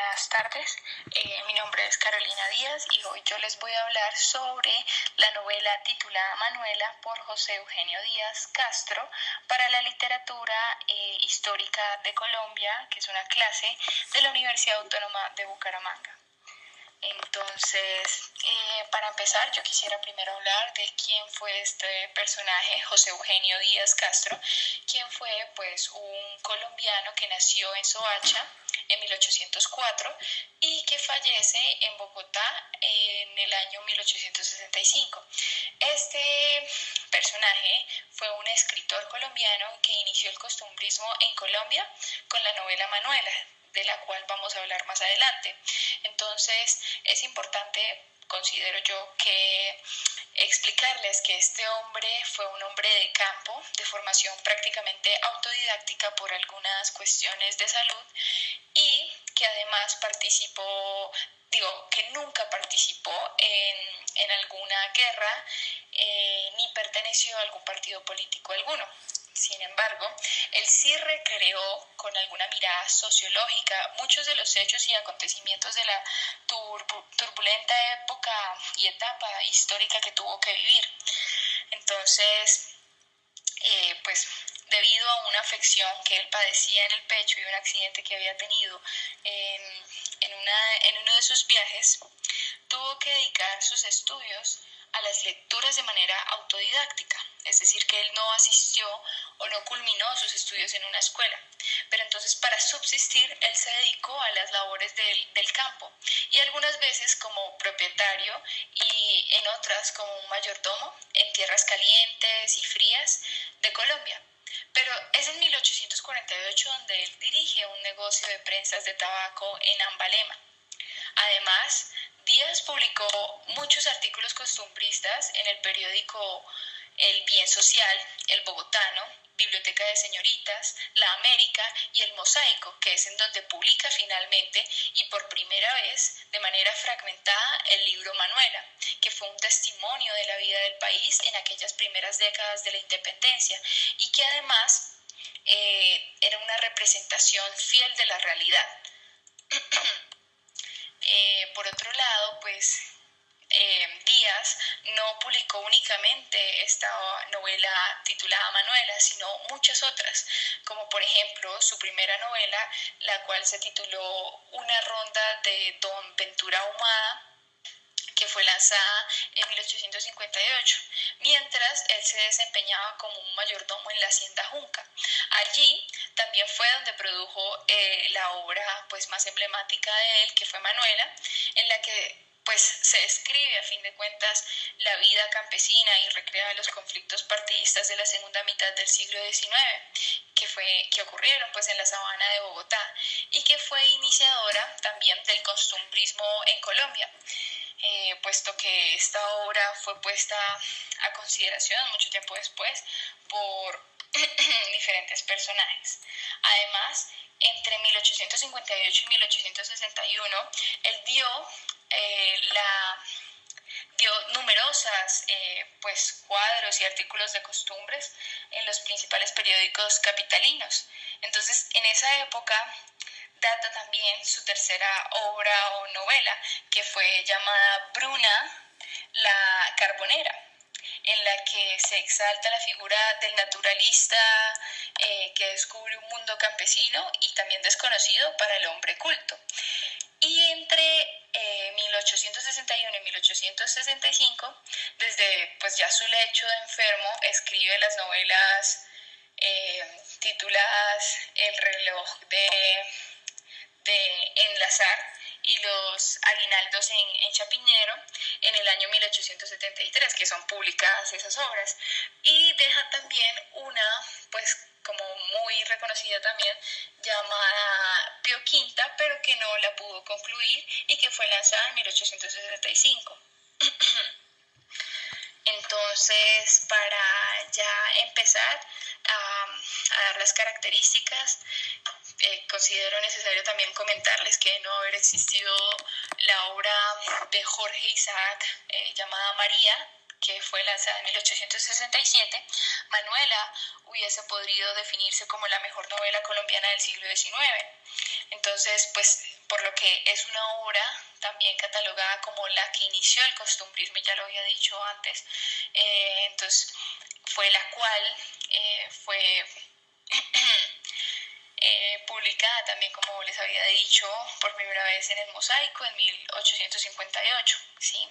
buenas tardes. Mi nombre es Carolina Díaz y hoy yo les voy a hablar sobre la novela titulada Manuela por José Eugenio Díaz Castro para la literatura histórica de Colombia, que es una clase de la Universidad Autónoma de Bucaramanga. Entonces, para empezar, yo quisiera primero hablar de quién fue este personaje, José Eugenio Díaz Castro, quien fue pues un colombiano que nació en Soacha en 1804 y que fallece en Bogotá en el año 1865. Este personaje fue un escritor colombiano que inició el costumbrismo en Colombia con la novela Manuela, de la cual vamos a hablar más adelante. Entonces, es importante, considero yo, que explicarles que este hombre fue un hombre de campo, de formación prácticamente autodidáctica por algunas cuestiones de salud y que además que nunca participó en alguna guerra ni perteneció a algún partido político alguno. Sin embargo, él sí recreó con alguna mirada sociológica muchos de los hechos y acontecimientos de la turbulenta época y etapa histórica que tuvo que vivir. Entonces, pues debido a una afección que él padecía en el pecho y un accidente que había tenido en uno de sus viajes, tuvo que dedicar sus estudios a las lecturas de manera autodidáctica, es decir, que él no asistió o no culminó sus estudios en una escuela, pero entonces para subsistir él se dedicó a las labores del campo y algunas veces como propietario y en otras como un mayordomo en tierras calientes y frías de Colombia. Pero es en 1848 donde él dirige un negocio de prensas de tabaco en Ambalema. Además, Díaz publicó muchos artículos costumbristas en el periódico El Bien Social, El Bogotano, Biblioteca de Señoritas, La América y El Mosaico, que es en donde publica finalmente y por primera vez de manera fragmentada el libro Manuela, que fue un testimonio de la vida del país en aquellas primeras décadas de la independencia y que además era una representación fiel de la realidad. Por otro lado, pues Díaz no publicó únicamente esta novela titulada Manuela, sino muchas otras, como por ejemplo su primera novela, la cual se tituló Una ronda de Don Ventura Ahumada, que fue lanzada en 1858, mientras él se desempeñaba como un mayordomo en la hacienda Junca. Allí también fue donde produjo la obra pues, más emblemática de él, que fue Manuela, en la que pues se describe a fin de cuentas la vida campesina y recrea los conflictos partidistas de la segunda mitad del siglo XIX que ocurrieron pues en la sabana de Bogotá y que fue iniciadora también del costumbrismo en Colombia. Puesto que esta obra fue puesta a consideración mucho tiempo después por diferentes personajes. Además, entre 1858 y 1861, él dio numerosas cuadros y artículos de costumbres en los principales periódicos capitalinos. Entonces, en esa época data también su tercera obra o novela, que fue llamada Bruna la Carbonera, en la que se exalta la figura del naturalista que descubre un mundo campesino y también desconocido para el hombre culto. Y entre 1861 y 1865, desde pues ya su lecho de enfermo, escribe las novelas tituladas El reloj de Enlazar y Los aguinaldos en Chapinero en el año 1873, que son publicadas esas obras. Y deja también una, pues como muy reconocida también, llamada Pío Quinta, pero que no la pudo concluir y que fue lanzada en 1875. Entonces, para ya empezar a dar las características, considero necesario también comentarles que de no haber existido la obra de Jorge Isaac llamada María, que fue lanzada en 1867, Manuela hubiese podido definirse como la mejor novela colombiana del siglo XIX. Entonces, pues, por lo que es una obra también catalogada como la que inició el costumbrismo, ya lo había dicho antes, entonces fue la cual fue publicada también, como les había dicho, por primera vez en el Mosaico en 1858, ¿sí?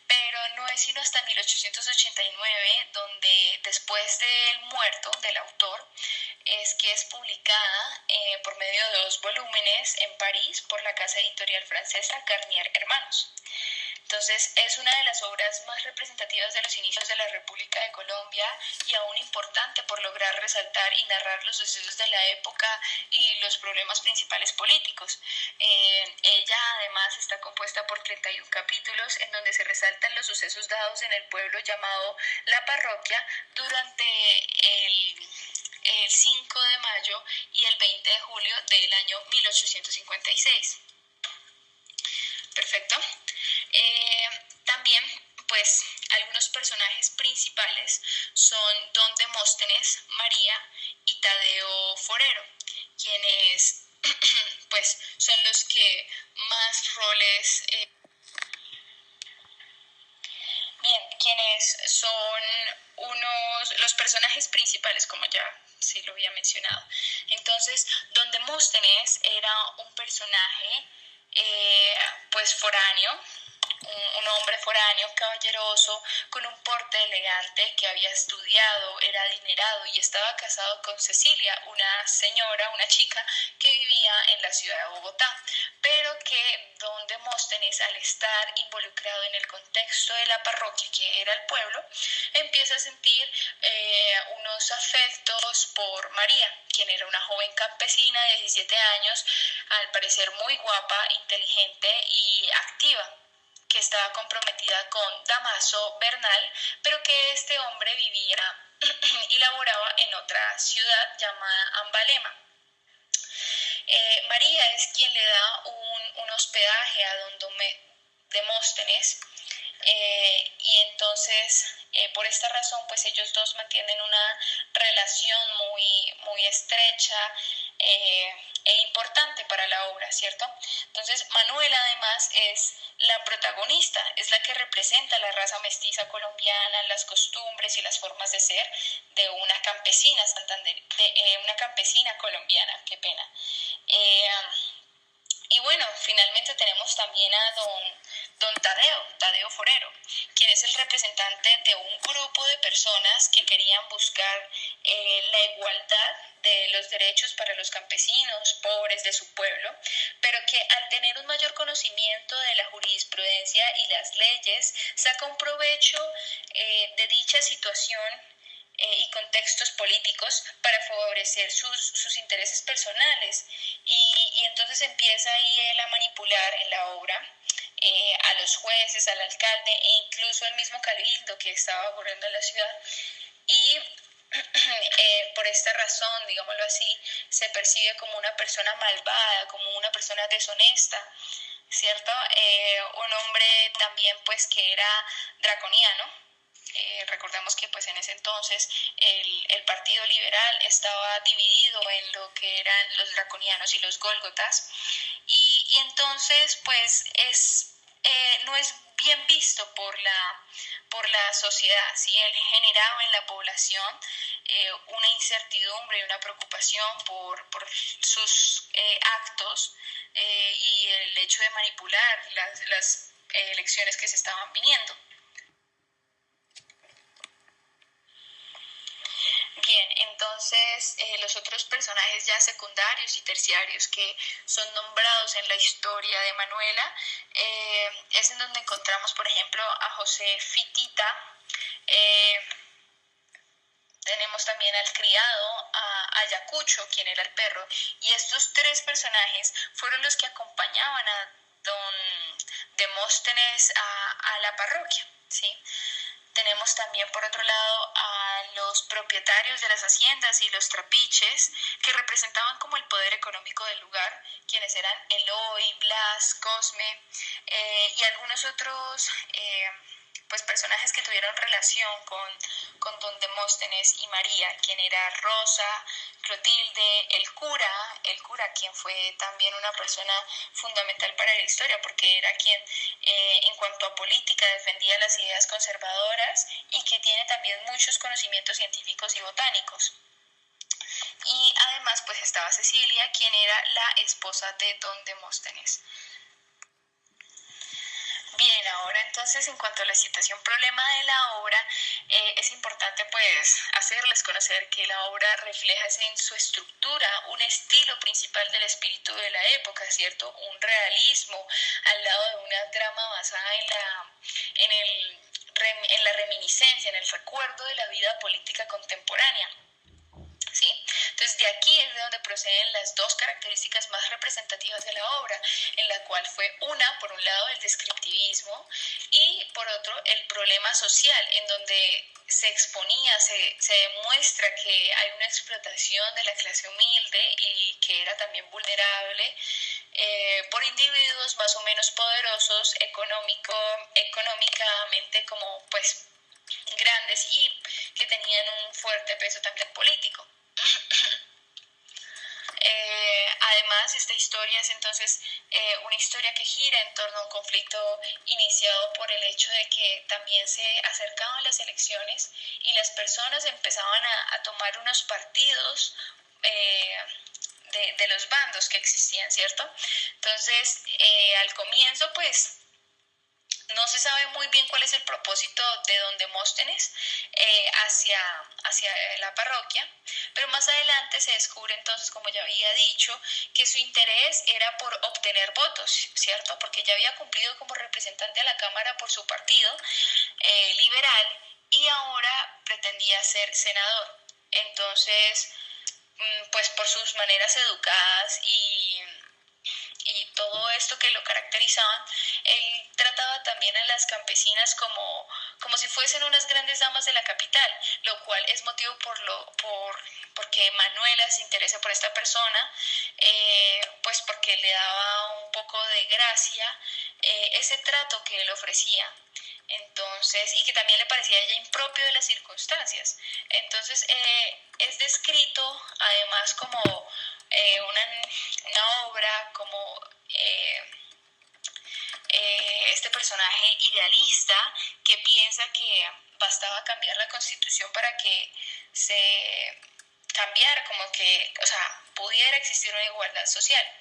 Pero no es sino hasta 1889 donde, después del muerto del autor, es que es publicada por medio de 2 volúmenes en París por la casa editorial francesa Garnier Hermanos. Entonces, es una de las obras más representativas de los inicios de la República de Colombia y aún importante por lograr resaltar y narrar los sucesos de la época y los problemas principales políticos. Ella además está compuesta por 31 capítulos en donde se resaltan los sucesos dados en el pueblo llamado La Parroquia durante el 5 de mayo y el 20 de julio del año 1856. Perfecto. También, pues, algunos personajes principales son Don Demóstenes, María y Tadeo Forero, quienes, pues, son los que más roles, quienes son los personajes principales, como ya sí lo había mencionado. Entonces, Don Demóstenes era un personaje, pues, foráneo, un hombre foráneo, caballeroso, con un porte elegante, que había estudiado, era adinerado y estaba casado con Cecilia, una señora, una chica que vivía en la ciudad de Bogotá, pero que don Demóstenes, al estar involucrado en el contexto de la parroquia, que era el pueblo, empieza a sentir unos afectos por María, quien era una joven campesina de 17 años, al parecer muy guapa, inteligente y activa, que estaba comprometida con Damaso Bernal, pero que este hombre vivía y laboraba en otra ciudad llamada Ambalema. María es quien le da un hospedaje a don Demóstenes, y entonces por esta razón pues ellos dos mantienen una relación muy estrecha e importante para la obra, ¿cierto? Entonces Manuela además es la protagonista, es la que representa la raza mestiza colombiana, las costumbres y las formas de ser de una campesina una campesina colombiana, qué pena. Y bueno, finalmente tenemos también a don Tadeo Forero, quien es el representante de un grupo de personas que querían buscar la igualdad de los derechos para los campesinos pobres de su pueblo, pero que al tener un mayor conocimiento de la jurisprudencia y las leyes, saca un provecho de dicha situación y contextos políticos para favorecer sus intereses personales, y entonces empieza ahí él a manipular en la obra a los jueces, al alcalde e incluso al mismo cabildo que estaba ocurriendo en la ciudad, y por esta razón, digámoslo así, se percibe como una persona malvada, como una persona deshonesta, ¿cierto? Un hombre también pues que era draconiano. Recordemos que pues en ese entonces el Partido Liberal estaba dividido en lo que eran los draconianos y los gólgotas, y entonces pues no es bien visto por la sociedad, ¿sí? Él generaba en la población una incertidumbre y una preocupación por sus actos, y el hecho de manipular las elecciones que se estaban viniendo. Bien, entonces los otros personajes ya secundarios y terciarios que son nombrados en la historia de Manuela, es en donde encontramos, por ejemplo, a José Fitita, tenemos también al criado, a Ayacucho, quien era el perro, y estos 3 personajes fueron los que acompañaban a don Demóstenes a la parroquia, ¿sí? Tenemos también, por otro lado, a los propietarios de las haciendas y los trapiches, que representaban como el poder económico del lugar, quienes eran Eloy, Blas, Cosme, y algunos otros pues personajes que tuvieron relación con don Demóstenes y María, quien era Rosa, Clotilde, el cura quien fue también una persona fundamental para la historia, porque era quien en cuanto a política defendía las ideas conservadoras y que tiene también muchos conocimientos científicos y botánicos. Y además pues estaba Cecilia, quien era la esposa de don Demóstenes. Bien, ahora entonces en cuanto a la citación problema de la obra, es importante pues hacerles conocer que la obra refleja en su estructura un estilo principal del espíritu de la época, ¿cierto? Un realismo al lado de una trama basada en la reminiscencia, en el recuerdo de la vida política contemporánea. ¿Sí? Entonces de aquí es de donde proceden las dos características más representativas de la obra, en la cual fue una, por un lado, el descriptivismo y por otro, el problema social, en donde se exponía, se demuestra que hay una explotación de la clase humilde y que era también vulnerable por individuos más o menos poderosos económicamente como pues grandes y que tenían un fuerte peso también político. Además, esta historia es entonces una historia que gira en torno a un conflicto iniciado por el hecho de que también se acercaban las elecciones y las personas empezaban a tomar unos partidos de los bandos que existían, ¿cierto? Entonces, al comienzo, pues, no se sabe muy bien cuál es el propósito de don Demóstenes hacia la parroquia, pero más adelante se descubre entonces, como ya había dicho, que su interés era por obtener votos, ¿cierto? Porque ya había cumplido como representante a la Cámara por su partido liberal y ahora pretendía ser senador. Entonces, pues por sus maneras educadas y todo esto que lo caracterizaban, él trataba también a las campesinas como si fuesen unas grandes damas de la capital, lo cual es motivo porque Manuela se interesa por esta persona, pues porque le daba un poco de gracia ese trato que él ofrecía. Entonces, y que también le parecía a ella impropio de las circunstancias. Entonces, es descrito además como una obra, como este personaje idealista que piensa que bastaba cambiar la Constitución para que se cambiara, como que, o sea, pudiera existir una igualdad social.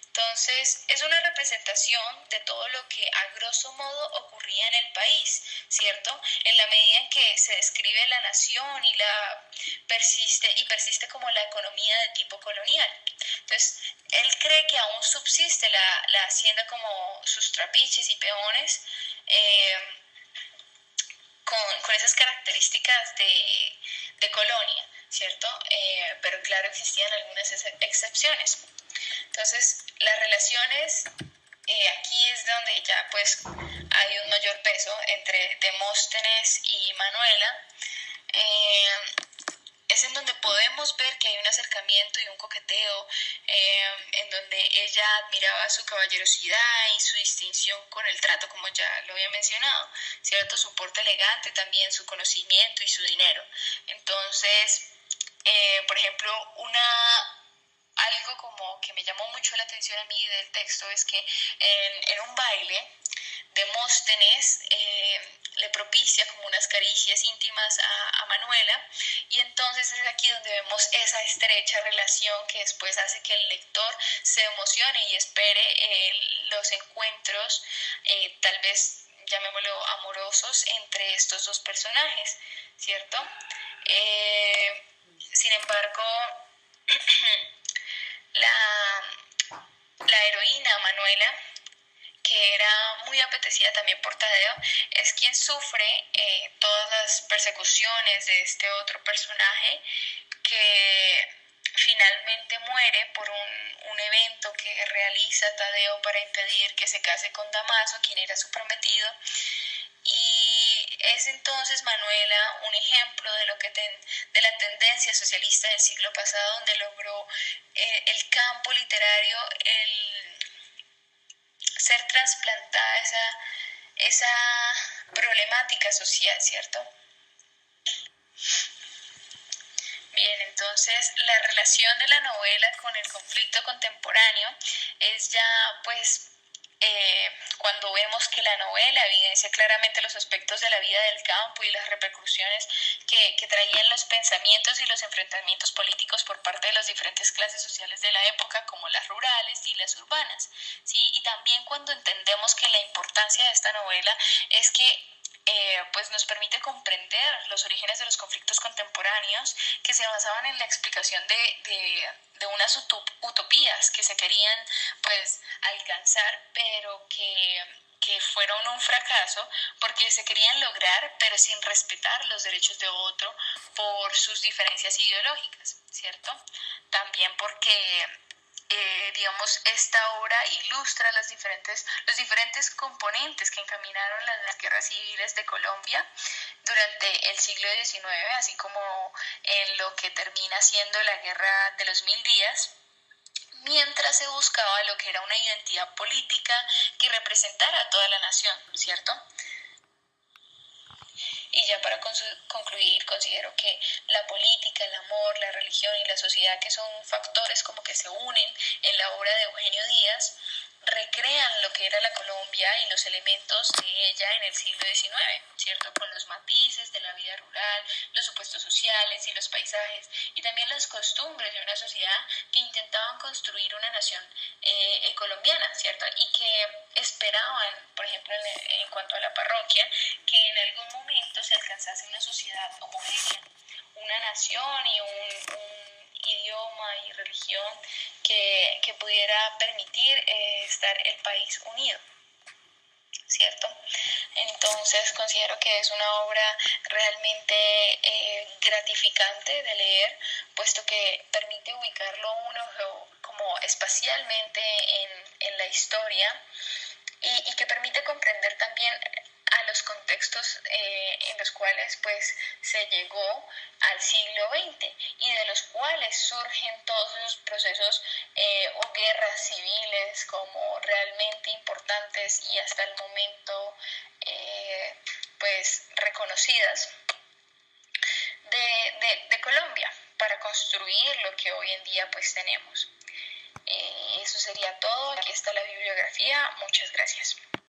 Entonces, es una representación de todo lo que a grosso modo ocurría en el país, ¿cierto? En la medida en que se describe la nación y persiste como la economía de tipo colonial. Entonces, él cree que aún subsiste la hacienda como sus trapiches y peones, con esas características de colonia, ¿cierto? Pero claro, existían algunas excepciones. Entonces, las relaciones, aquí es donde ya pues hay un mayor peso entre Demóstenes y Manuela. Es en donde podemos ver que hay un acercamiento y un coqueteo, en donde ella admiraba su caballerosidad y su distinción con el trato, como ya lo había mencionado, ¿cierto? Su porte elegante también, su conocimiento y su dinero. Entonces, por ejemplo, algo como que me llamó mucho la atención a mí del texto es que en un baile Demóstenes le propicia como unas caricias íntimas a Manuela y entonces es aquí donde vemos esa estrecha relación que después hace que el lector se emocione y espere los encuentros, tal vez llamémoslo amorosos, entre estos dos personajes, ¿cierto? Sin embargo, la heroína Manuela, que era muy apetecida también por Tadeo, es quien sufre todas las persecuciones de este otro personaje que finalmente muere por un evento que realiza Tadeo para impedir que se case con Damaso, quien era su prometido. Y es entonces Manuela un ejemplo de la tendencia socialista del siglo pasado, donde logró el campo literario, el ser trasplantada esa problemática social, ¿cierto? Bien, entonces la relación de la novela con el conflicto contemporáneo es ya pues cuando vemos que la novela evidencia claramente los aspectos de la vida del campo y las repercusiones que traían los pensamientos y los enfrentamientos políticos por parte de las diferentes clases sociales de la época, como las rurales y las urbanas, ¿sí? Y también cuando entendemos que la importancia de esta novela es que pues nos permite comprender los orígenes de los conflictos contemporáneos que se basaban en la explicación de unas utopías que se querían pues alcanzar, pero que fueron un fracaso porque se querían lograr, pero sin respetar los derechos de otro por sus diferencias ideológicas, ¿cierto? También porque digamos, esta obra ilustra los diferentes componentes que encaminaron las guerras civiles de Colombia durante el siglo XIX, así como en lo que termina siendo la Guerra de los Mil Días, mientras se buscaba lo que era una identidad política que representara a toda la nación, ¿cierto? Y ya para concluir, considero que la política, el amor, la religión y la sociedad, que son factores como que se unen en la obra de Eugenio Díaz, recrean lo que era la Colombia y los elementos de ella en el siglo XIX, ¿cierto? Con los matices de la vida rural, los supuestos sociales y los paisajes, y también las costumbres de una sociedad que intentaban construir una nación colombiana, ¿cierto? Y que esperaban, por ejemplo, en cuanto a la parroquia, que en algún momento se alcanzase una sociedad homogénea, una nación y un idioma y religión que pudiera permitir estar el país unido, ¿cierto? Entonces considero que es una obra realmente gratificante de leer, puesto que permite ubicarlo uno como espacialmente en la historia y que permite comprender también a los contextos en los cuales pues se llegó al siglo XX y de los cuales surgen todos esos procesos o guerras civiles como realmente importantes y hasta el momento pues reconocidas de Colombia para construir lo que hoy en día pues tenemos. Eso sería todo. Aquí está la bibliografía. Muchas gracias.